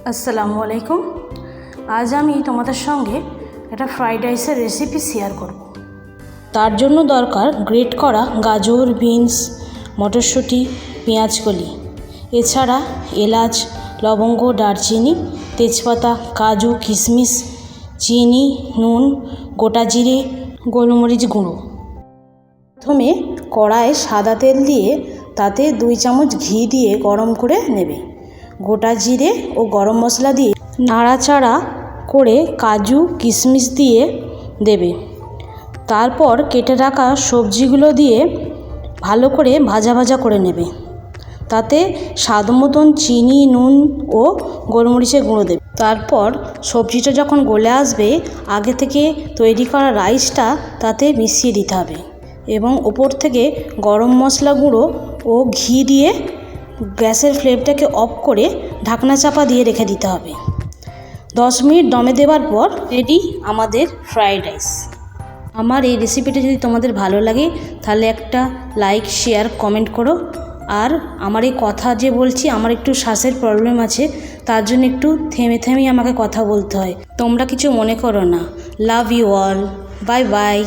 আসসালামু আলাইকুম। আজ আমি তোমাদের সঙ্গে একটা ফ্রাইড রাইসের রেসিপি শেয়ার করব। তার জন্য দরকার গ্রেট করা গাজর, বিনস, মটরশুঁটি, পেঁয়াজকলি, এছাড়া এলাচ, লবঙ্গ, দারচিনি, তেজপাতা, কাজু, কিশমিশ, চিনি, নুন, গোটা জিরে, গোলমরিচ গুঁড়ো। প্রথমে কড়াইয়ে সাদা তেল দিয়ে তাতে 2 চামচ ঘি দিয়ে গরম করে নেবে। গোটা জিরে ও গরম মশলা দিয়ে নাড়াচাড়া করে কাজু কিশমিশ দিয়ে দেবে। তারপর কেটে রাখা সবজিগুলো দিয়ে ভালো করে ভাজা ভাজা করে নেবে। তাতে স্বাদ মতন চিনি, নুন ও গোলমরিচের গুঁড়ো দেবে। তারপর সবজিটা যখন গলে আসবে, আগে থেকে তৈরি করা রাইসটা তাতে মিশিয়ে দিতে হবে এবং ওপর থেকে গরম মশলা গুঁড়ো ও ঘি দিয়ে গ্যাসের ফ্লেমটাকে অফ করে ঢাকনা চাপা দিয়ে রেখে দিতে হবে। 10 মিনিট দমে দেওয়ার পর রেডি আমাদের ফ্রাইড রাইস। আমার এই রেসিপিটা যদি তোমাদের ভালো লাগে তাহলে একটা লাইক, শেয়ার, কমেন্ট করো। আর আমার এই কথা যে বলছি, আমার একটু শ্বাসের প্রবলেম আছে, তার জন্য একটু থেমে থেমেই আমাকে কথা বলতে হয়। তোমরা কিছু মনে করো না। Love you all. Bye by.